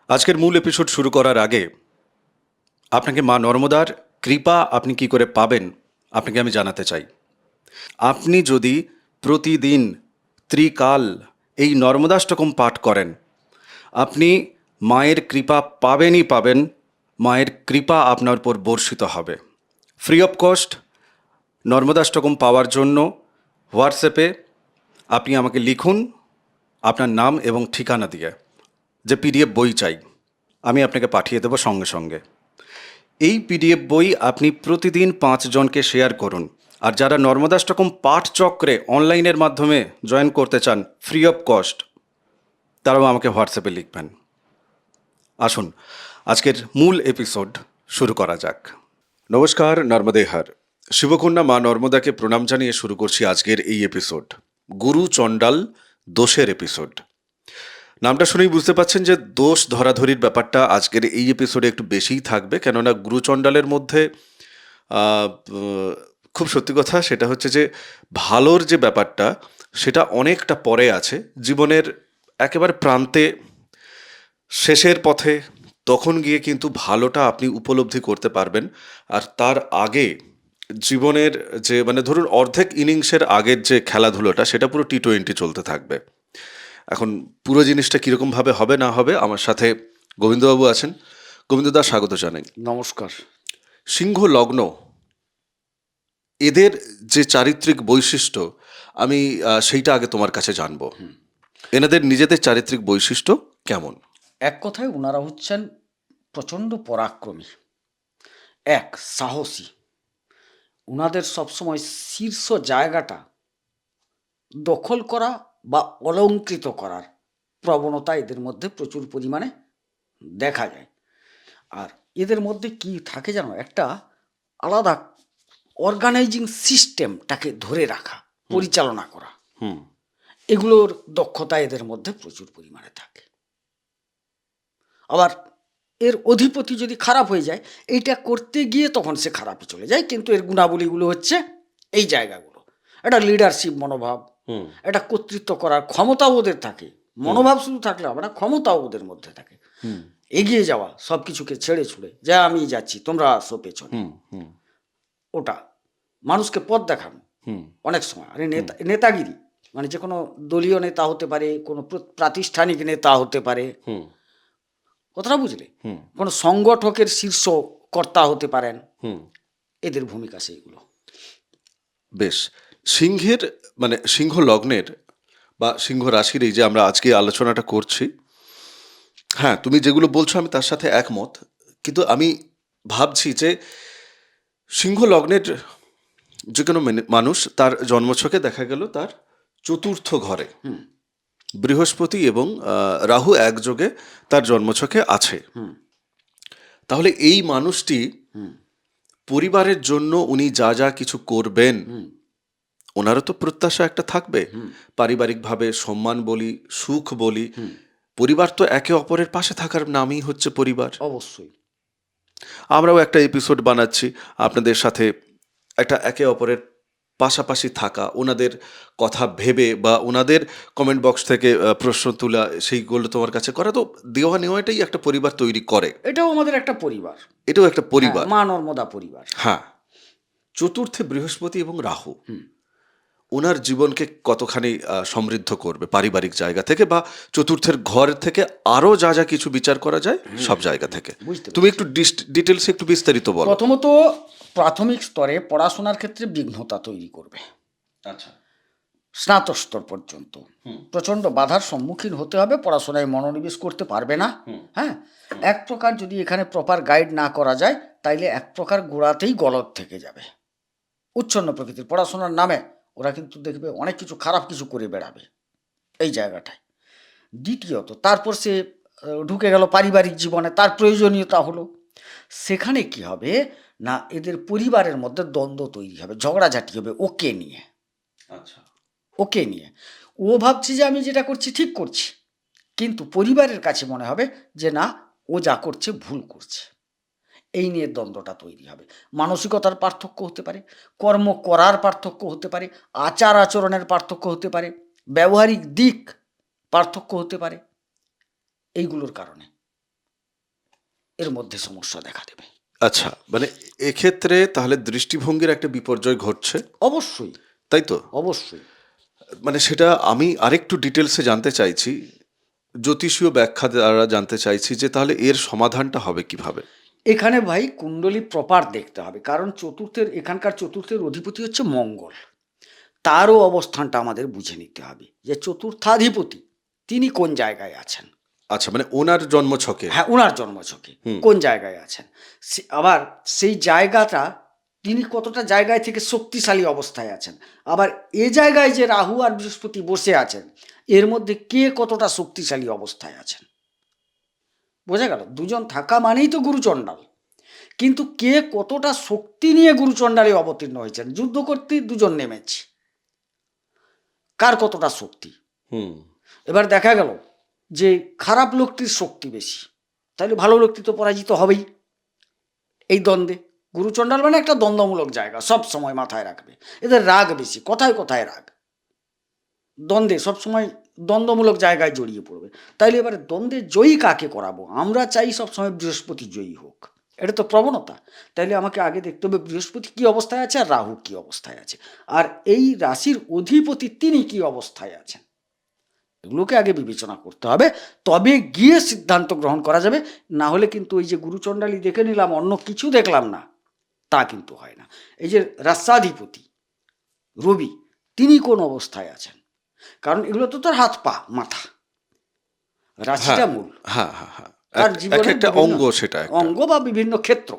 আজকের মূল এপিসোড শুরু করার আগে আপনাকে মা নর্মদার কৃপা আপনি কি করে পাবেন আপনাকে আমি জানাতে চাই। আপনি যদি প্রতিদিন ত্রিকাল এই নর্মদাষ্টকম পাঠ করেন, আপনি মায়ের কৃপা পাবেনই পাবেন। মায়ের কৃপা আপনার উপর বর্ষিত হবে। ফ্রি অফ কস্ট নর্মদাষ্টকম পাওয়ার জন্য হোয়াটসঅ্যাপে আপনি আমাকে লিখুন আপনার নাম এবং ঠিকানা দিয়ে, যে পিডিএফ বই চাই, আমি আপনাকে পাঠিয়ে দেবো সঙ্গে সঙ্গে। এই পিডিএফ বই আপনি প্রতিদিন 5 জনকে শেয়ার করুন। আর যারা নর্মদাষ্টকম পাঠ চক্রে অনলাইনের মাধ্যমে জয়েন করতে চান ফ্রি অফ কস্ট, তারাও আমাকে হোয়াটসঅ্যাপে লিখবেন। আসুন আজকের মূল এপিসোড শুরু করা যাক। নমস্কার, নর্মদেহার শিবকন্যা মা নর্মদাকে প্রণাম জানিয়ে শুরু করছি আজকের এই এপিসোড, গুরু চণ্ডাল দোষের এপিসোড। নামটা শুনেই বুঝতে পারছেন যে দোষ ধরাধরির ব্যাপারটা আজকের এই এপিসোডে একটু বেশিই থাকবে, কেননা গুরুচণ্ডালের মধ্যে খুব সত্যি কথা সেটা হচ্ছে যে ভালোর যে ব্যাপারটা সেটা অনেকটা পরে আছে, জীবনের একেবারে প্রান্তে শেষের পথে, তখন গিয়ে কিন্তু ভালোটা আপনি উপলব্ধি করতে পারবেন। আর তার আগে জীবনের যে মানে ধরুন অর্ধেক ইনিংসের আগের যে খেলাধুলোটা সেটা পুরো টি-20 চলতে থাকবে। এখন পুরো জিনিসটা কীরকমভাবে হবে না হবে, আমার সাথে গোবিন্দবাবু আছেন। গোবিন্দদা, স্বাগত জানাই। নমস্কার। সিংহ লগ্ন, এদের যে চারিত্রিক বৈশিষ্ট্য আমি সেইটা আগে তোমার কাছে জানবো। এনাদের নিজেদের চারিত্রিক বৈশিষ্ট্য কেমন? এক কথায় ওনারা হচ্ছেন প্রচণ্ড পরাক্রমী, এক সাহসী। ওনাদের সবসময় শীর্ষ জায়গাটা দখল করা বা অলঙ্কৃত করার প্রবণতা এদের মধ্যে প্রচুর পরিমাণে দেখা যায়। আর এদের মধ্যে কি থাকে জানো, একটা আলাদা অর্গানাইজিং সিস্টেমটাকে ধরে রাখা, পরিচালনা করা, এগুলোর দক্ষতা এদের মধ্যে প্রচুর পরিমাণে থাকে। আবার এর অধিপতি যদি খারাপ হয়ে যায়, এইটা করতে গিয়ে তখন সে খারাপে চলে যায়। কিন্তু এর গুণাবলীগুলো হচ্ছে এই জায়গাগুলো, একটা লিডারশিপ মনোভাব, একটা কর্তৃত্ব করার ক্ষমতাও ওদের থাকে। মনোভাব শুধু থাকলে হবে না, ক্ষমতাও ওদের মধ্যে থাকে। এগিয়ে যাওয়া, সব কিছুকে ছেড়ে ছুড়ে যা আমি যাচ্ছি তোমরা আসো পেছনে, ওটা মানুষকে পথ দেখানো। অনেক সময় আরে নেতাগিরি মানে যে কোনো দলীয় নেতা হতে পারে, কোনো প্রাতিষ্ঠানিক নেতা হতে পারে, কথাটা বুঝলে, কোনো সংগঠকের শীর্ষ কর্তা হতে পারেন। এদের ভূমিকা সেইগুলো। বেশ, সিংহের মানে সিংহ লগ্নের বা সিংহ রাশির এই যে আমরা আজকে আলোচনাটা করছি, হ্যাঁ তুমি যেগুলো বলছো আমি তার সাথে একমত। কিন্তু আমি ভাবছি যে সিংহ লগ্নের যে কোনো মানুষ তার জন্মছকে দেখা গেল তার চতুর্থ ঘরে বৃহস্পতি এবং রাহু একযোগে তার জন্মছকে আছে। তাহলে এই মানুষটি পরিবারের জন্য উনি যা যা কিছু করবেন, ওনারও তো প্রত্যাশা একটা থাকবে। পারিবারিকভাবে সম্মান বলি, সুখ বলি, পরিবার তো একে অপরের পাশে থাকার নামই হচ্ছে পরিবার। অবশ্যই আমরাও একটা এপিসোড বানাচ্ছি আপনাদের সাথে, একটা একে অপরের পাশাপাশি থাকা, ওনাদের কথা ভেবে বা ওনাদের কমেন্ট বক্স থেকে প্রশ্ন তোলা, সেইগুলো তোমার কাছে করা, তো দেওয়া নেওয়াটাই একটা পরিবার তৈরি করে। এটাও আমাদের একটা পরিবার, এটাও একটা পরিবার। মা নর্মদা পরিবার। হ্যাঁ, চতুর্থে বৃহস্পতি এবং রাহু ওনার জীবনকে কতখানি সমৃদ্ধ করবে পারিবারিক জায়গা থেকে, বা চতুর্থের ঘর থেকে আরো যা যা কিছু বিচার করা যায় সব জায়গা থেকে। তুমি একটু ডিটেলসে একটু বিস্তারিত বলো। প্রথমত প্রাথমিক স্তরে পড়াশোনার ক্ষেত্রে বিঘ্নতা তৈরি করবে। আচ্ছা, স্নাতক স্তর পর্যন্ত প্রচণ্ড বাধার সম্মুখীন হতে হবে, পড়াশোনায় মনোনিবেশ করতে পারবে না। হ্যাঁ, এক প্রকার যদি এখানে প্রপার গাইড না করা যায় তাইলে এক প্রকার গোড়াতেই গলদ থেকে যাবে। উচ্ছন্ন প্রকৃতির পড়াশোনার নামে ওরা কিন্তু দেখবে অনেক কিছু খারাপ কিছু করে বেড়াবে এই জায়গাটায়। দ্বিতীয়ত তারপর সে ঢুকে গেল পারিবারিক জীবনে, তার প্রয়োজনীয়তা হলো, সেখানে কি হবে না এদের পরিবারের মধ্যে দ্বন্দ্ব তৈরি হবে, ঝগড়াঝাটি হবে ওকে নিয়ে। আচ্ছা, ওকে নিয়ে ও ভাবছে যে আমি যেটা করছি ঠিক করছি, কিন্তু পরিবারের কাছে মনে হবে যে না, ও যা করছে ভুল করছে। এই নিয়ে দ্বন্দ্বটা তৈরি হবে। মানসিকতার পার্থক্য হতে পারে, কর্ম করার পার্থক্য হতে পারে, আচার আচরণের পার্থক্য হতে পারে, ব্যবহারিক দিক পার্থক্য হতে পারে। এইগুলোর কারণে এর মধ্যে সমস্যা দেখা দেবে। আচ্ছা, মানে এক্ষেত্রে তাহলে দৃষ্টিভঙ্গির একটা বিপর্যয় ঘটছে, অবশ্যই, তাই তো? অবশ্যই। মানে সেটা আমি আরেকটু ডিটেলসে জানতে চাইছি, জ্যোতিষীয় ব্যাখ্যা দ্বারা জানতে চাইছি যে তাহলে এর সমাধানটা হবে কিভাবে? এখানে ভাই কুণ্ডলী প্রপার দেখতে হবে, কারণ এখানকার চতুর্থের অধিপতি হচ্ছে মঙ্গল। তারও অবস্থানটা আমাদের বুঝে নিতে হবে যে চতুর্থাধিপতি তিনি কোন জায়গায় আছেন। আচ্ছা, মানে ওনার জন্মছকে। হ্যাঁ, ওনার জন্মছকে কোন জায়গায় আছেন। আবার সেই জায়গাটা তিনি কতটা জায়গায় থেকে শক্তিশালী অবস্থায় আছেন। আবার এ জায়গায় যে রাহু আর বৃহস্পতি বসে আছেন, এর মধ্যে কে কতটা শক্তিশালী অবস্থায় আছেন। বোঝা গেল? দুজন থাকা মানেই তো গুরুচণ্ডাল। কিন্তু কে কতটা শক্তি নিয়ে গুরুচণ্ডালে অবতীর্ণ হয়েছেন। যুদ্ধ করতে দুজন নেমেছে, কার কতটা শক্তি। হুম। এবার দেখা গেল যে খারাপ লোকটির শক্তি বেশি, তাহলে ভালো লোকটি তো পরাজিত হবেই এই দ্বন্দ্বে। গুরুচণ্ডাল মানে একটা দ্বন্দ্বমূলক জায়গা, সব সময় মাথায় রাখবে। এদের রাগ বেশি, কথায় কথায় রাগ, দ্বন্দ্বে সবসময় দ্বন্দ্বমূলক জায়গায় জড়িয়ে পড়বে। তাইলে এবারে দ্বন্দ্বে জয়ী কাকে করাবো? আমরা চাই সবসময় বৃহস্পতি জয়ী হোক, এটা তো প্রবণতা। তাইলে আমাকে আগে দেখতে হবে বৃহস্পতি কী অবস্থায় আছে আর রাহু কী অবস্থায় আছে, আর এই রাশির অধিপতি তিনি কী অবস্থায় আছেন। এগুলোকে আগে বিবেচনা করতে হবে, তবে গিয়ে সিদ্ধান্ত গ্রহণ করা যাবে। না হলে কিন্তু ওই যে গুরুচণ্ডালী দেখে নিলাম, অন্য কিছু দেখলাম না, তা কিন্তু হয় না। এই যে রাষ্ট্রাধিপতি রবি, তিনি কোন অবস্থায় আছেন, কারণ এগুলো তো তার হাত পা মাথা, রাশিটা হ্যাঁ, মূল, হ্যাঁ, হ্যাঁ, হ্যাঁ। তার এক জীবনের একটা বিভিন্ন অঙ্গ, সেটা একটা। অঙ্গ বা বিভিন্ন ক্ষেত্র,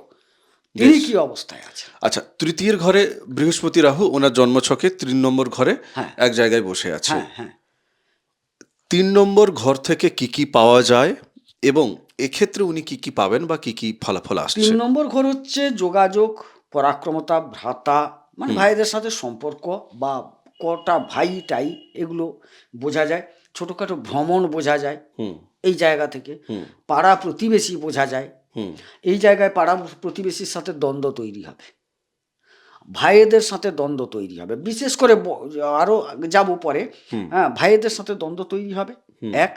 তিনি বেশ। কি অবস্থায় আছেন। আচ্ছা, তৃতীয়ের ঘরে বৃহস্পতি রাহু ওনার জন্মছকে ৩ নম্বর ঘরে হ্যাঁ, এক জায়গায় বসে আছে। হ্যাঁ, হ্যাঁ। ৩ নম্বর ঘর থেকে কি কি পাওয়া যায় এবং এক্ষেত্রে উনি কি কি পাবেন বা কি কি ফলাফল ৩ আসছে? নম্বর ঘর হচ্ছে যোগাযোগ, পরাক্রমতা, ভ্রাতা, মানে ভাইদের সাথে সম্পর্ক বা কটা ভাইটাই, এগুলো বোঝা যায়। ছোটোখাটো ভ্রমণ বোঝা যায় হুম, এই জায়গা থেকে। হুম, পাড়া প্রতিবেশী বোঝা যায়। হুম, এই জায়গায় পাড়া প্রতিবেশীর সাথে দ্বন্দ্ব তৈরি হবে, ভাইয়েদের সাথে দ্বন্দ্ব তৈরি হবে, বিশেষ করে আরও যাব পরে। হুম, হ্যাঁ, ভাইয়েদের সাথে দ্বন্দ্ব তৈরি হবে হুম। এক।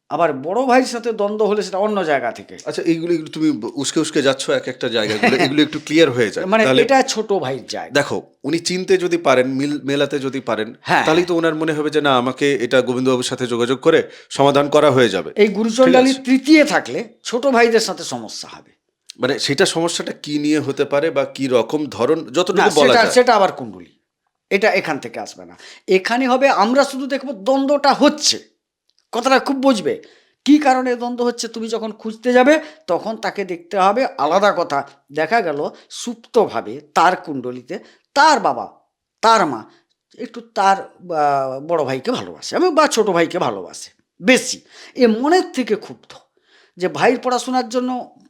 আবার বড় ভাইয়ের সাথে দ্বন্দ্ব হলে সেটা অন্য জায়গা থেকে, আচ্ছা, এইগুলো এগুলো তুমি উস্কে উস্কে যাচ্ছ এক একটা জায়গাগুলো, এগুলো একটু ক্লিয়ার হয়ে যায় মানে তাহলে। এটা ছোট ভাইয়ের জায়গা। দেখো, উনি চিনতে যদি পারেন, মেলাতে যদি পারেন, হ্যাঁ, তাহলেই তো ওনার মনে হবে যে না, আমাকে এটা গোবিন্দবাবুর সাথে যোগাযোগ করে সমাধান করা হয়ে যাবে। এই ঠিক গুরুচণ্ডালী আছে? তৃতীয় থাকলে ছোট ভাইদের সাথে সমস্যা হবে। মানে সেটা সমস্যাটা কি নিয়ে হতে পারে বা কি রকম ধরন, না, যতটুকু বলা সেটা যায়। সেটা আবার কুণ্ডলী, এটা এখান থেকে আসবে না। এখানে হবে আমরা শুধু দেখবো দ্বন্দ্বটা হচ্ছে, কথাটা খুব বুঝবে কি কারণে দ্বন্দ্ব হচ্ছে। তুমি যখন খুঁজতে যাবে তখন তাকে দেখতে হবে। আলাদা কথা, দেখা গেল সুপ্তভাবে তার কুণ্ডলিতে তার বাবা, তার মা একটু তার বড় ভাইকে ভালোবাসে বা ছোট ভাইকে ভালোবাসে বেশি, এ মনের থেকে ক্ষুব্ধ যে ভাইয়ের পড়াশোনার জন্য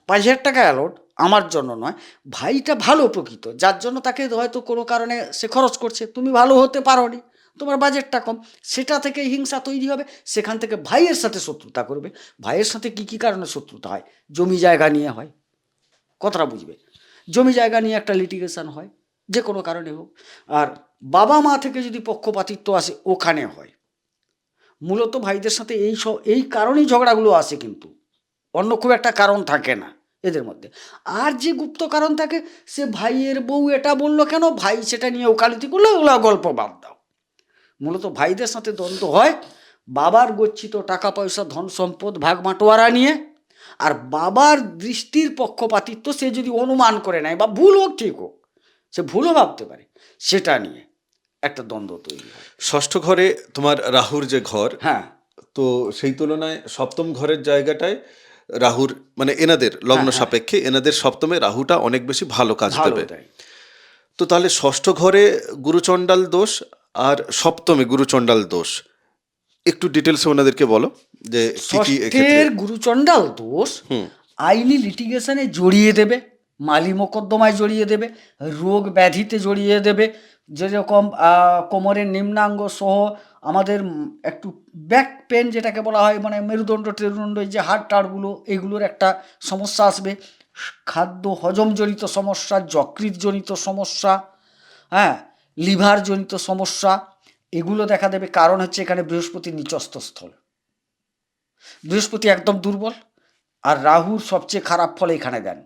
৫,০০০ টাকা অ্যালোট, আমার জন্য নয়। ভাইটা ভালো প্রকৃত, যার জন্য তাকে হয়তো কোনো কারণে সে খরচ করছে, তুমি ভালো হতে পারোনি, তোমার বাজেটটা কম, সেটা থেকে হিংসা তৈরি হবে। সেখান থেকে ভাইয়ের সাথে শত্রুতা করবে। ভাইয়ের সাথে কি কি কারণে শত্রুতা হয়? জমি জায়গা নিয়ে হয়, কথাটা বুঝবে। জমি জায়গা নিয়ে একটা লিটিগেশন হয়, যে কোনো কারণে হোক। আর বাবা মা থেকে যদি পক্ষপাতিত্ব আসে, ওখানে হয়। মূলত ভাইদের সাথে এই কারণেই ঝগড়াগুলো আসে, কিন্তু অন্য খুব একটা কারণ থাকে না এদের মধ্যে। আর যে গুপ্ত কারণ থাকে, সে ভাইয়ের বউ এটা বললো কেন, ভাই সেটা নিয়ে ওকালতি করলো, ওগুলো গল্প বাদ দাও। মূলত ভাইদের সাথে দ্বন্দ্ব হয় বাবার গচ্ছিত টাকা পয়সা ধন সম্পদ ভাগ বাটোয়ারা নিয়ে, আর বাবার দৃষ্টির পক্ষপাতিত্ব সে যদি অনুমান করে নেয়, বা ভুল হোক ঠিক হোক, সে ভুলও ভাবতে পারে, সেটা নিয়ে একটা দ্বন্দ্ব তৈরি হয়। ষষ্ঠ ঘরে তোমার রাহুর যে ঘর, হ্যাঁ, তো সেই তুলনায় সপ্তম ঘরের জায়গাটায় রাহুর, মানে এনাদের লগ্ন হ্যাঁ, সাপেক্ষে এনাদের সপ্তমে রাহুটা অনেক বেশি ভালো কাজ ভালো দেবে। দেয়। তো তাহলে ষষ্ঠ ঘরে গুরুচণ্ডাল দোষ আর সপ্তমে গুরুচণ্ডাল দোষ একটু ডিটেলসে ওনাদেরকে বলো যে কি কি এক্ষেত্রে। ষষ্ঠের গুরুচণ্ডাল দোষ হুম, আইনি লিটিগেশনে জড়িয়ে দেবে, মালি মোকদ্দমায় জড়িয়ে দেবে, রোগ ব্যাধিতে জড়িয়ে দেবে। যেরকম কোমরের নিম্নাঙ্গ সহ আমাদের একটু ব্যাক পেন যেটাকে বলা হয়, মানে মেরুদণ্ড টেরুদণ্ড, এই যে হাড় টাড়গুলো, এগুলোর একটা সমস্যা আসবে। খাদ্য হজমজনিত সমস্যা, যকৃৎজনিত সমস্যা, হ্যাঁ, লিভারজনিত সমস্যা, এগুলো দেখা দেবে। কারণ হচ্ছে এখানে বৃহস্পতির নিচস্থ স্থল, বৃহস্পতি একদম দুর্বল। আর রাহুর সবচেয়ে খারাপ ফল এখানে দেন।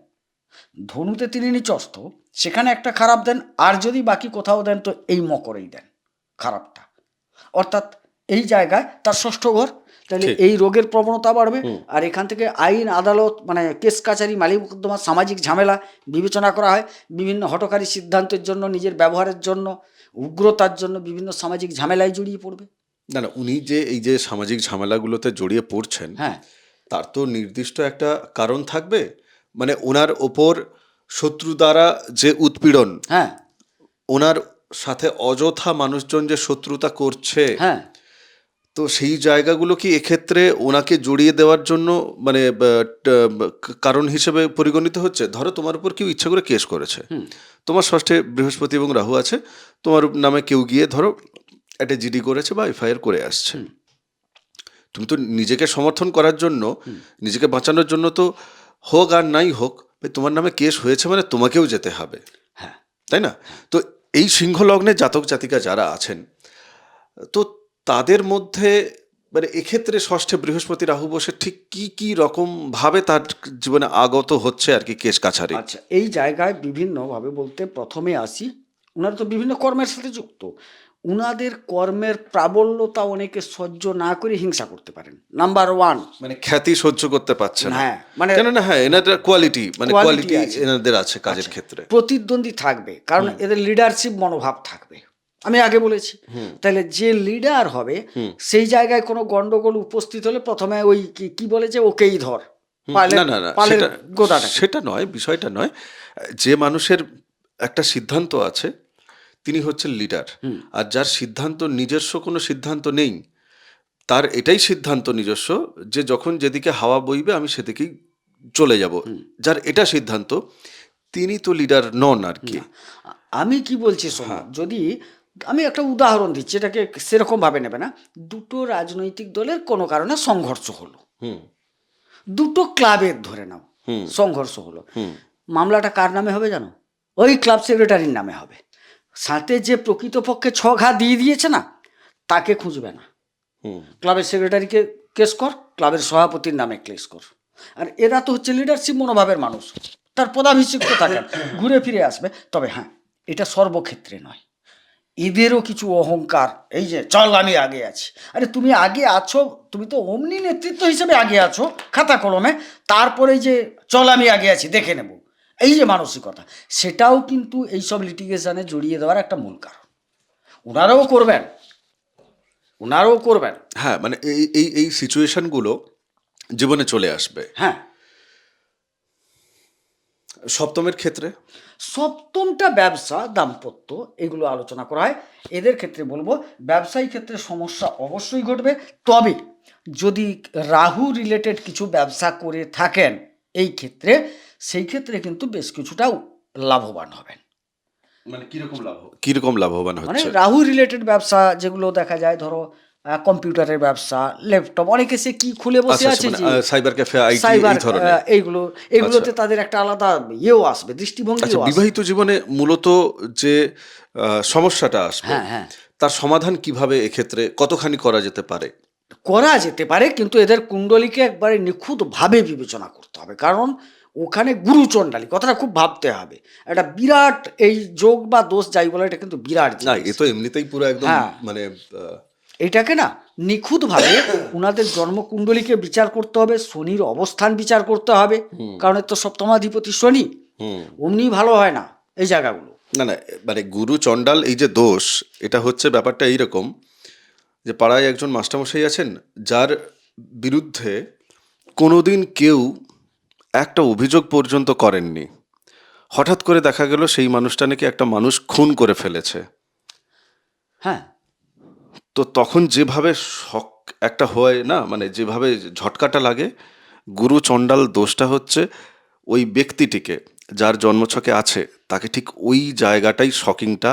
ধনুতে তিনি নিচস্থ, সেখানে একটা খারাপ দেন, আর যদি বাকি কোথাও দেন তো এই মকরেই দেন খারাপটা, অর্থাৎ এই জায়গায় তার ষষ্ঠ ঘর, তাহলে ঠিক। এই রোগের প্রবণতা বাড়বে। আর এখান থেকে আইন আদালত মানে কেস কাচারি মালি মোকদ্দমা সামাজিক ঝামেলা বিবেচনা করা হয়, বিভিন্ন হঠকারী সিদ্ধান্তের জন্য, নিজের ব্যবহারের জন্য, উগ্রতার জন্য বিভিন্ন সামাজিক ঝামেলায় জড়িয়ে পড়বে। না না, উনি যে এই যে সামাজিক ঝামেলাগুলোতে জড়িয়ে পড়ছেন, হ্যাঁ তার তো নির্দিষ্ট একটা কারণ থাকবে। মানে ওনার ওপর শত্রু দ্বারা যে উৎপীড়ন, হ্যাঁ ওনার সাথে অযথা মানুষজন যে শত্রুতা করছে, হ্যাঁ তো সেই জায়গাগুলো কি এক্ষেত্রে ওনাকে জড়িয়ে দেওয়ার জন্য মানে কারণ হিসেবে পরিগণিত হচ্ছে? ধরো তোমার উপর কেউ ইচ্ছা করে কেস করেছে, তোমার ষষ্ঠে বৃহস্পতি এবং রাহু আছে, তোমার নামে কেউ গিয়ে ধরো একটা জিডি করেছে বা এফআইআর করে আসছে, তুমি তো নিজেকে সমর্থন করার জন্য, নিজেকে বাঁচানোর জন্য তো হোক আর নাই হোক, তোমার নামে কেস হয়েছে মানে তোমাকেও যেতে হবে, হ্যাঁ তাই না? তো এই সিংহ লগ্নে জাতক জাতিকা যারা আছেন, তো তাদের মধ্যে মানে এক্ষেত্রে ষষ্ঠে বৃহস্পতি রাহু বসে ঠিক কি কি রকম ভাবে তার জীবনে আগত হচ্ছে আর কি কেস কাছারি? আচ্ছা, এই জায়গায় বিভিন্নভাবে বলতে প্রথমে আসি, ওনারা তো বিভিন্ন কর্মের সাথে যুক্ত, উনাদের কর্মের প্রাবল্যতা অনেকে সহ্য না করে হিংসা করতে পারেন, নাম্বার ওয়ান। মানে খ্যাতি সহ্য করতে পারছে না, হ্যাঁ মানে কেননা হ্যাঁ এনাদের কোয়ালিটি, মানে Quality কোয়ালিটি আছে। এনাদের আছে কাজের আচ্ছা, ক্ষেত্রে। প্রতিদ্বন্দ্বী থাকবে, কারণ এদের লিডারশিপ মনোভাব থাকবে, আমি আগে বলেছি। তাহলে যে লিডার হবে সেই জায়গায় কোনো গন্ডগোল উপস্থিত হলে প্রথমে ওই কি বলে যে ওকেই ধর, না না না, পালের সেটা গোদাটা। সেটা নয়, বিষয়টা নয়। যে মানুষের একটা সিদ্ধান্ত আছে তিনি হচ্ছেন লিডার, আর যার সিদ্ধান্ত নিজস্ব কোনো সিদ্ধান্ত নেই, তার এটাই সিদ্ধান্ত নিজস্ব যে যখন যেদিকে হাওয়া বইবে আমি সেদিকেই চলে যাব, যার এটা সিদ্ধান্ত, তিনি তো লিডার নন আর কি। আমি কি বলছি শোনো, যদি আমি একটা উদাহরণ দিচ্ছি, এটাকে সেরকম ভাবে নেবে না। দুটো রাজনৈতিক দলের কোনো কারণে সংঘর্ষ হলো, দুটো ক্লাবের ধরে নাও সংঘর্ষ হলো, মামলাটা কার নামে হবে জানো? ওই ক্লাব সেক্রেটারির নামে হবে। সাথে যে প্রকৃতপক্ষে ছঘা দিয়ে দিয়েছে না, তাকে খুঁজবে না, ক্লাবের সেক্রেটারিকে কেস কর, ক্লাবের সভাপতির নামে কেস কর। আর এরা তো হচ্ছে লিডারশিপ মনোভাবের মানুষ, তার পদাভিষিক্ত থাকেন, ঘুরে ফিরে আসবে। তবে হ্যাঁ, এটা সর্বক্ষেত্রে নয়, এদেরও কিছু অহংকার, এই যে চল আমি আগে আছি, আরে তুমি আগে আছো, তুমি তো অমনি নেতৃত্ব হিসেবে আগে আছো খাতা কলমে, তারপরে যে চল আমি আগে আছি দেখে নেব, এই যে মানসিকতা, সেটাও কিন্তু এইসব লিটিগেশনে জড়িয়ে দেওয়ার একটা মূল কারণ। ওনারাও করবেন, ওনারাও করবেন। হ্যাঁ, মানে এই এই এই সিচুয়েশনগুলো জীবনে চলে আসবে। হ্যাঁ, সপ্তমের ক্ষেত্রে সপ্তমটা ব্যবসা দাম্পত্য এগুলো আলোচনা করা হয়। এদের ক্ষেত্রে বলবো ব্যবসায়ী ক্ষেত্রে সমস্যা অবশ্যই ঘটবে, তবে যদি রাহু রিলেটেড কিছু ব্যবসা করে থাকেন এই ক্ষেত্রে, সেই ক্ষেত্রে কিন্তু বেশ কিছুটা লাভবান হবেন। মানে কিরকম লাভবান মানে হচ্ছে? রাহু রিলেটেড ব্যবসা যেগুলো দেখা যায়, ধরো কম্পিউটারের ব্যবসা, ল্যাপটপ, অনেকে সে কি খুলে বসে আছে যে সাইবার ক্যাফে, আইটি, সাইবার, এই ধরনের। এইগুলোতে তাদের একটা আলাদা ইয়েও আসবে, দৃষ্টিভঙ্গিও আচ্ছা, আসবে। বিবাহিত জীবনে মূলত যে সমস্যাটা আসবে, হ্যাঁ হ্যাঁ, তার সমাধান কিভাবে এক্ষেত্রে কতখানি করা যেতে পারে? করা যেতে পারে, কিন্তু এদের কুণ্ডলীকে একবারে নিখুঁতভাবে বিবেচনা করতে হবে, কারণ ওখানে গুরুচণ্ডালী কথাটা খুব ভাবতে হবে। একটা বিরাট এই যোগ বা দোষ যাই বলে, এটা কিন্তু বিরাট না, জিনিস। এ তো এমনিতেই পুরো একদম হ্যাঁ। মানে এটাকে না নিখুঁতভাবে ওনাদের জন্মকুণ্ডলীকে বিচার করতে হবে, শনির অবস্থান বিচার করতে হবে, কারণ এর তো সপ্তমাধিপতি শনি, অমনি ভালো হয় না এই জায়গাগুলো। না না, মানে গুরু চণ্ডাল এই যে দোষ, এটা হচ্ছে ব্যাপারটা এইরকম যে পাড়ায় একজন মাস্টারমশাই আছেন, যার বিরুদ্ধে কোনোদিন কেউ একটা অভিযোগ পর্যন্ত করেননি, হঠাৎ করে দেখা গেল সেই মানুষটা নাকি একটা মানুষ খুন করে ফেলেছে। হ্যাঁ, তো তখন যেভাবে শক একটা হয় না, মানে যেভাবে ঝটকাটা লাগে, গুরু চণ্ডাল দোষটা হচ্ছে ওই ব্যক্তিটিকে, যার জন্মছকে আছে, তাকে ঠিক ওই জায়গাটাই শকিংটা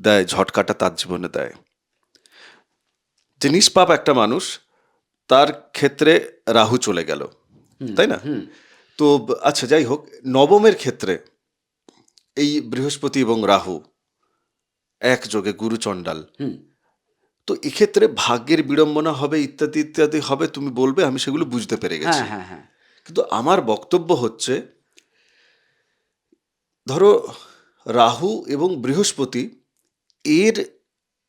দেয়, ঝটকাটা তার জীবনে দেয়। যে নিষ্পাপ একটা মানুষ, তার ক্ষেত্রে রাহু চলে গেল, তাই না? তো আচ্ছা, যাই হোক, নবমের ক্ষেত্রে এই বৃহস্পতি এবং রাহু একযোগে গুরু চণ্ডাল, তো এক্ষেত্রে ভাগ্যের বিড়ম্বনা হবে, ইত্যাদি ইত্যাদি হবে, তুমি বলবে, আমি সেগুলো বুঝতে পেরে গেছি। হ্যাঁ হ্যাঁ হ্যাঁ, কিন্তু আমার বক্তব্য হচ্ছে, ধরো রাহু এবং বৃহস্পতি এর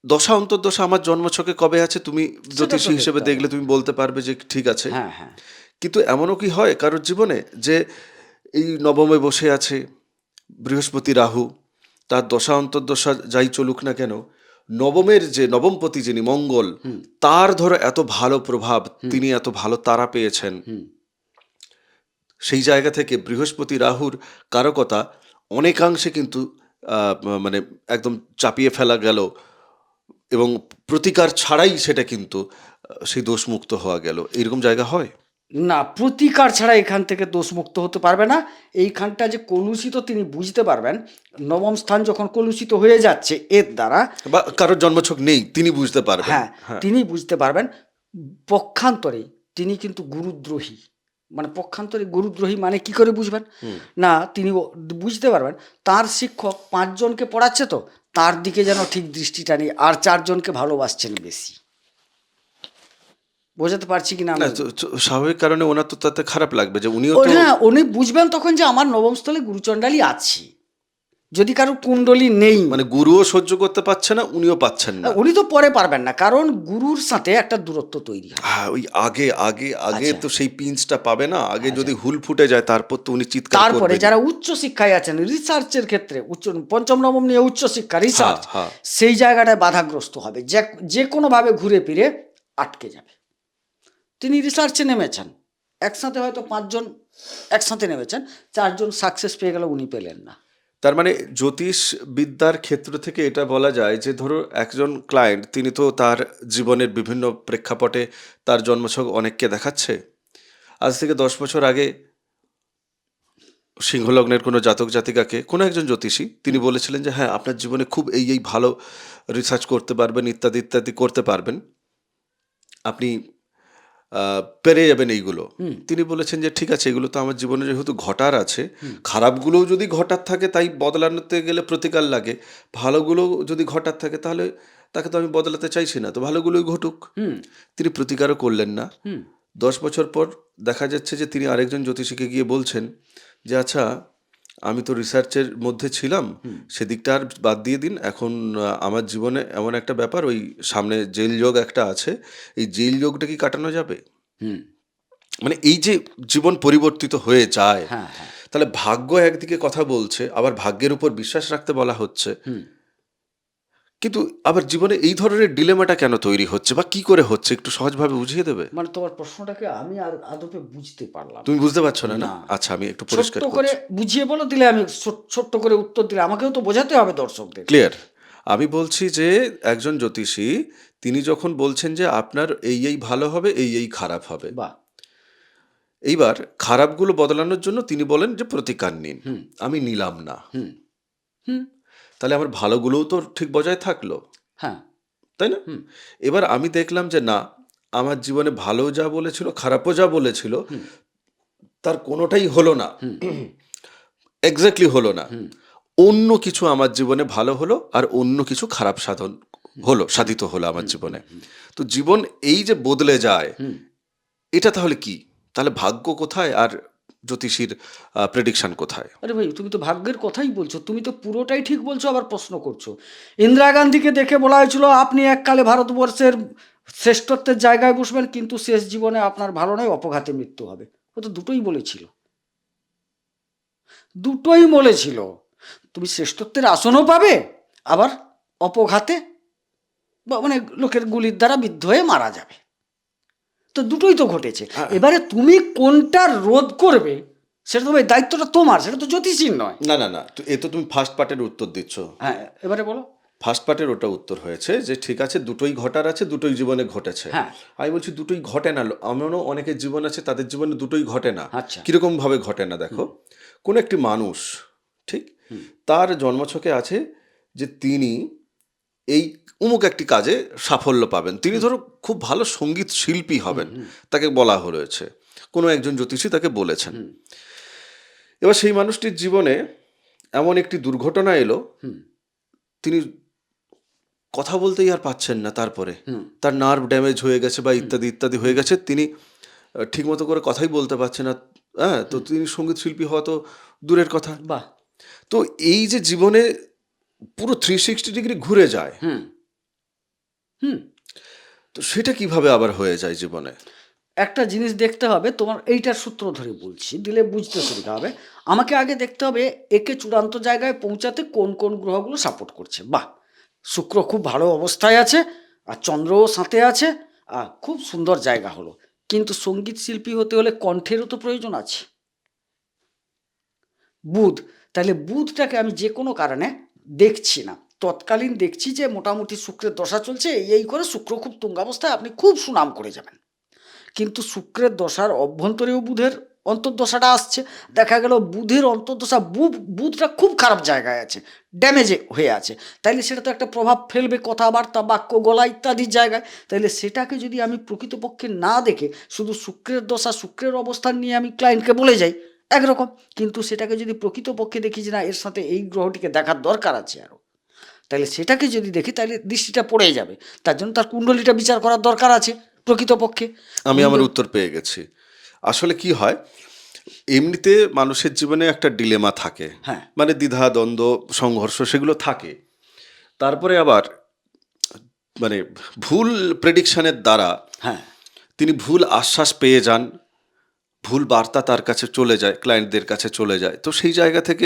দশা অন্তর্দশা আমার জন্মছকে কবে আছে তুমি সেটা তো জ্যোতিষী হিসেবে দেখতে হবে। দেখলে তুমি বলতে পারবে যে ঠিক আছে। হ্যাঁ হ্যাঁ কিন্তু এমনও কি হয় কারোর জীবনে যে এই নবমে বসে আছে বৃহস্পতি রাহু, তার দশা অন্তর্দশা যাই চলুক না কেন, নবমের যে নবমপতি যিনি মঙ্গল, তার ধরো এত ভালো প্রভাব, তিনি এত ভালো তারা পেয়েছেন, সেই জায়গা থেকে বৃহস্পতি রাহুর কারকতা অনেকাংশে কিন্তু মানে একদম চাপিয়ে ফেলা গেল এবং প্রতিকার ছাড়াই সেটা কিন্তু সেই দোষমুক্ত হওয়া গেল, এরকম জায়গা হয়। না, প্রতিকার ছাড়া এখান থেকে দোষমুক্ত হতে পারবে না। এইখানটা যে কলুষিত তিনি বুঝতে পারবেন, নবম স্থান যখন কলুষিত হয়ে যাচ্ছে এর দ্বারা, বা কারোর জন্মছক নেই তিনি বুঝতে পারবেন। হ্যাঁ হ্যাঁ, তিনি বুঝতে পারবেন। পক্ষান্তরে তিনি কিন্তু গুরুদ্রোহী, মানে পক্ষান্তরে গুরুদ্রোহী মানে কি করে বুঝবেন না, তিনি বুঝতে পারবেন তার শিক্ষক 5 জনকে পড়াচ্ছে, তো তার দিকে যেন ঠিক দৃষ্টিটা নেই, আর 4 জনকে ভালোবাসছেন বেশি। বোঝাতে পারছি কিনা না আমি? স্বাভাবিক কারণে ওনার তো তাতে খারাপ লাগবে যে উনিও ও তো হ্যাঁ, উনি বুঝবেন তখন যে আমার নবম স্থলে গুরুচণ্ডালী আছে। যদি কারোর কুণ্ডলী নেই, মানে গুরুও সহ্য করতে পারছে না, উনিও পাচ্ছেন না। উনি তো পরে পারবেন না, কারণ গুরুর সাথে একটা দূরত্ব তৈরি হয়। হ্যাঁ, ওই আগে আগে আগে আচ্ছা। তো সেই পিঞ্চটা পাবে না, আগে যদি হুল ফুটে যায় তারপর তো উনি চিৎকার তারপরে করবেন। যারা উচ্চ শিক্ষায় আছেন, রিসার্চের ক্ষেত্রে, পঞ্চম নবম নিয়ে উচ্চ শিক্ষা রিসার্চ, হ্যাঁ। সেই জায়গাটায় বাধাগ্রস্ত হবে, যে কোনোভাবে ঘুরে ফিরে আটকে যাবে। তিনি রিসার্চে নেমেছেন, একসাথে হয়তো 5 জন একসাথে নেমেছেন, 4 জন সাকসেস পেয়ে গেল, উনি পেলেন না। তার মানে জ্যোতিষ বিদ্যার ক্ষেত্র থেকে এটা বলা যায় যে ধরো একজন ক্লায়েন্ট তিনি তো তার জীবনের বিভিন্ন প্রেক্ষাপটে তার জন্মছক অনেককে দেখাচ্ছে। আজ থেকে 10 বছর আগে সিংহলগ্নের কোনো জাতক জাতিকাকে কোনো একজন জ্যোতিষী তিনি বলেছিলেন যে হ্যাঁ আপনার জীবনে খুব এই ভালো রিসার্চ করতে পারবেন, ইত্যাদি ইত্যাদি করতে পারবেন, আপনি পেরে যাবেন এইগুলো। তিনি বলেছেন যে ঠিক আছে, এগুলো তো আমার জীবনে যেহেতু ঘটার আছে, খারাপগুলোও যদি ঘটার থাকে তাই বদলানোতে গেলে প্রতিকার লাগে, ভালোগুলো যদি ঘটার থাকে তাহলে তাকে তো আমি বদলাতে চাইছি না, তো ভালোগুলোই ঘটুক। তিনি প্রতিকারও করলেন না। 10 বছর পর দেখা যাচ্ছে যে তিনি আরেকজন জ্যোতিষীকে গিয়ে বলছেন যে আচ্ছা আমি তো রিসার্চের মধ্যে ছিলাম, সেদিকটা আর বাদ দিয়ে দিন, এখন আমার জীবনে এমন একটা ব্যাপার, ওই সামনে জেল যোগ একটা আছে, এই জেল যোগটা কি কাটানো যাবে? মানে এই যে জীবন পরিবর্তিত হয়ে যায়, হ্যাঁ হ্যাঁ তাহলে ভাগ্য একদিকে কথা বলছে, আবার ভাগ্যের উপর বিশ্বাস রাখতে বলা হচ্ছে, কিন্তু আবার জীবনে এই ধরনের ডিলেমাটা কেন তৈরি হচ্ছে বা কি করে হচ্ছে একটু সহজভাবে বুঝিয়ে দেবে? মানে তোমার প্রশ্নটাকে আমি আর আদপে বুঝতে পারলাম না। তুমি বুঝতে পারছো না? না না। আচ্ছা, আমি একটু পরিষ্কার ছোট্ট করে করছি। বুঝিয়ে বলো, দিলে আমি ছোট্ট করে উত্তর দিলে আমাকেও তো বোঝাতে হবে দর্শকদের। ক্লিয়ার। আমি বলছি যে একজন জ্যোতিষী তিনি যখন বলছেন যে আপনার এই ভালো হবে, এই খারাপ হবে, বাহ। এইবার খারাপগুলো বদলানোর জন্য তিনি বলেন যে প্রতিকার নিন। আমি নিলাম না, তাহলে আমার ভালোগুলোও তো ঠিক বজায় থাকলো, হ্যাঁ। তাই না? এবার আমি দেখলাম যে না, আমার জীবনে ভালো যা বলেছিল খারাপও যা বলেছিল তার কোনোটাই হলো না, এক্স্যাক্টলি হলো না। অন্য কিছু আমার জীবনে ভালো হলো আর অন্য কিছু খারাপ সাধিত হলো আমার জীবনে। তো জীবন এই যে বদলে যায়, এটা তাহলে কি? তাহলে ভাগ্য কোথায় আর জ্যোতিষীর প্রেডিকশন কোথায়? আরে ভাই, তুমি তো ভাগ্যের কথাই বলছো, তুমি তো পুরোটাই ঠিক বলছো, আবার প্রশ্ন করছো। ইন্দিরা গান্ধীকে দেখে বলা হয়েছিল আপনি এককালে ভারতবর্ষের শ্রেষ্ঠত্বের জায়গায় বসবেন, কিন্তু শেষ জীবনে আপনার ভালো নয়, অপঘাতে মৃত্যু হবে। ও তো দুটোই বলেছিল, দুটোই বলেছিল। তুমি শ্রেষ্ঠত্বের আসনও পাবে, আবার অপঘাতে বা মানে লোকের গুলির দ্বারা বিদ্ধ হয়ে মারা যাবে। তো দুটোই তো ঘটেছে। এবারে তুমি কোনটা রোধ করবে, সেটা তো ভাই দায়িত্বটা তোমার, সেটা তো জ্যোতিষীর নয়। না না না, তো এ তো তুমি ফার্স্ট পার্টের উত্তর দিচ্ছ। হ্যাঁ, এবারে বলো। ফার্স্ট পার্টের ওটা উত্তর হয়েছে যে ঠিক আছে, দুটোই ঘটার আছে, দুটোই জীবনে ঘটেছে। হ্যাঁ। আমি বলছি দুটোই ঘটে না, এমনও অনেকের জীবন আছে তাদের জীবনে দুটোই ঘটে না। আচ্ছা। কিরকম ভাবে ঘটে না দেখো, কোন একটি মানুষ ঠিক তার জন্মছকে আছে যে তিনি এই অমুক একটি কাজে সাফল্য পাবেন, তিনি ধরো খুব ভালো সঙ্গীত শিল্পী হবেন, তাকে বলা হয়েছে, কোনো একজন জ্যোতিষী তাকে বলেছেন। এবার সেই মানুষটির জীবনে এমন একটি দুর্ঘটনা এলো, তিনি কথা বলতেই আর পাচ্ছেন না, তারপরে তার নার্ভ ড্যামেজ হয়ে গেছে বা ইত্যাদি ইত্যাদি হয়ে গেছে, তিনি ঠিকমতো করে কথাই বলতে পারছেন না, হ্যাঁ, তো তিনি সঙ্গীত শিল্পী হওয়া তো দূরের কথা। বাহ। তো এই যে জীবনে পুরো 360 ডিগ্রি ঘুরে যায়, হুম হুম তো সেটা কিভাবে আবার হয়ে যায় জীবনে? একটা জিনিস দেখতে হবে, তোমার এইটার সূত্র ধরে বলছি, দিলে বুঝতে সুবিধা হবে। আমাকে আগে দেখতে হবে একে চূড়ান্ত জায়গায় পৌঁছাতে কোন কোন গ্রহগুলো সাপোর্ট করছে। বাহ, শুক্র খুব ভালো অবস্থায় আছে, আর চন্দ্রও সাথে আছে, আর খুব সুন্দর জায়গা হলো। কিন্তু সঙ্গীত শিল্পী হতে হলে কণ্ঠেরও তো প্রয়োজন আছে। বুধ, তাহলে বুধটাকে আমি যে কোনো কারণে দেখছি না, তৎকালীন দেখছি যে মোটামুটি শুক্রের দশা চলছে, এই করে শুক্র খুব তুঙ্গাবস্থায়, আপনি খুব সুনাম করে যাবেন। কিন্তু শুক্রের দশার অভ্যন্তরেও বুধের অন্তর্দশাটা আসছে, দেখা গেল বুধের অন্তর্দশা বুধটা খুব খারাপ জায়গায় আছে, ড্যামেজে হয়ে আছে, তাইলে সেটা তো একটা প্রভাব ফেলবে কথাবার্তা, বাক্য গলা ইত্যাদির জায়গায়। তাইলে সেটাকে যদি আমি প্রকৃতপক্ষে না দেখে শুধু শুক্রের দশা শুক্রের অবস্থান নিয়ে আমি ক্লায়েন্টকে বলে যাই একরকম, কিন্তু সেটাকে যদি প্রকৃতপক্ষে দেখি যে না এর সাথে এই গ্রহটিকে দেখার দরকার আছে আরও, তাহলে সেটাকে যদি দেখি তাহলে দৃষ্টিটা পড়ে যাবে। তার জন্য তার কুণ্ডলিটা বিচার করার দরকার আছে প্রকৃতপক্ষে। আমি আমার উত্তর পেয়ে গেছি। আসলে কি হয়, এমনিতে মানুষের জীবনে একটা ডিলেমা থাকে, হ্যাঁ। মানে দ্বিধা দ্বন্দ্ব সংঘর্ষ সেগুলো থাকে। তারপরে আবার মানে ভুল প্রেডিকশনের দ্বারা হ্যাঁ, তিনি ভুল আশ্বাস পেয়ে যান, ভুল বার্তা তার কাছে চলে যায়, ক্লায়েন্টদের কাছে চলে যায়। তো সেই জায়গা থেকে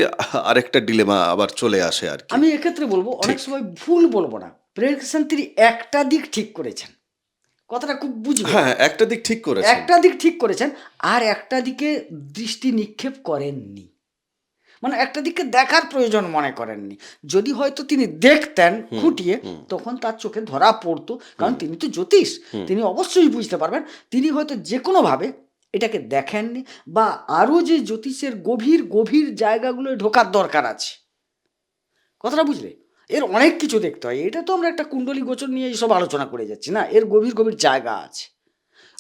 আরেকটা ডিলেমা আবার চলে আসে আর কি। আমি এক্ষেত্রে বলবো অনেক সময় ভুল বলবো না, প্রেডিকশন তিনি একটা দিক ঠিক করেছেন, কথাটা খুব বুঝবে। হ্যাঁ, একটা দিক ঠিক করেছেন। একটা দিক ঠিক করেছেন, আর একটা দিকে দৃষ্টি নিক্ষেপ করেননি, মানে একটা দিককে দেখার প্রয়োজন মনে করেননি। যদি হয়তো তিনি দেখতেন খুঁটিয়ে, তখন তার চোখে ধরা পড়তো, কারণ তিনি তো জ্যোতিষ, তিনি অবশ্যই বুঝতে পারবেন। তিনি হয়তো যে কোনোভাবে এটাকে দেখেননি, বা আরও যে জ্যোতিষের গভীর গভীর জায়গাগুলোয় ঢোকার দরকার আছে, কথাটা বুঝলে। এর অনেক কিছু দেখতে হয়, এটা তো আমরা একটা কুণ্ডলী গোচর নিয়ে এইসব আলোচনা করে যাচ্ছি না, এর গভীর গভীর জায়গা আছে।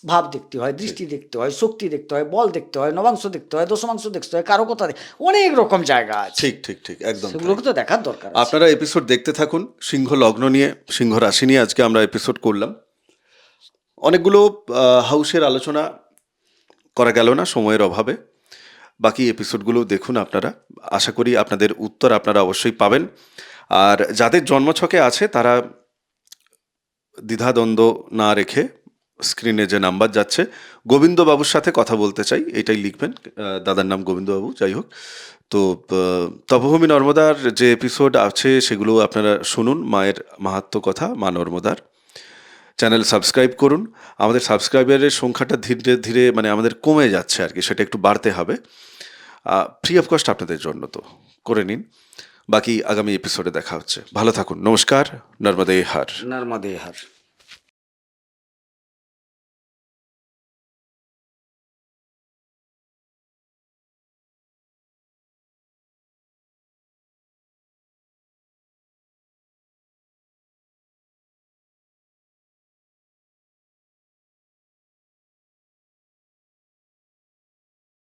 ভাব দেখতে হয়, দৃষ্টি দেখতে হয়, শক্তি দেখতে হয়, বল দেখতে হয়, নবাংশ দেখতে হয়, দশমাংশ দেখতে হয়, কারো কথা অনেক রকম জায়গা আছে, ঠিক ঠিক ঠিক, একদম তাই। সেগুলোকে তো দেখার দরকার আছে। আপনারা এপিসোড দেখতে থাকুন। সিংহ লগ্ন নিয়ে, সিংহ রাশি নিয়ে আজকে আমরা এপিসোড করলাম। অনেকগুলো হাউসের আলোচনা করা গেল না সময়ের অভাবে। বাকি এপিসোডগুলো দেখুন আপনারা, আশা করি আপনাদের উত্তর আপনারা অবশ্যই পাবেন। আর যাদের জন্মছকে আছে তারা দ্বিধাদ্বন্দ্ব না রেখে স্ক্রিনে যে নাম্বার যাচ্ছে, গোবিন্দবাবুর সাথে কথা বলতে চাই এটাই লিখবেন। দাদার নাম গোবিন্দবাবু, যাই হোক। তো তপভূমি নর্মদার যে এপিসোড আছে সেগুলো আপনারা শুনুন, মায়ের মাহাত্ম্য কথা, মা নর্মদার। চ্যানেল সাবস্ক্রাইব করুন। আমাদের সাবস্ক্রাইবারের সংখ্যাটা ধীরে ধীরে মানে আমাদের কমে যাচ্ছে আর কি, সেটা একটু বাড়তে হবে। ফ্রি অফ কস্ট আপনাদের জন্য, তো করে নিন। বাকি আগামী এপিসোডে দেখা হচ্ছে। ভালো থাকুন, নমস্কার। নর্মদে হার। নর্মদে হর।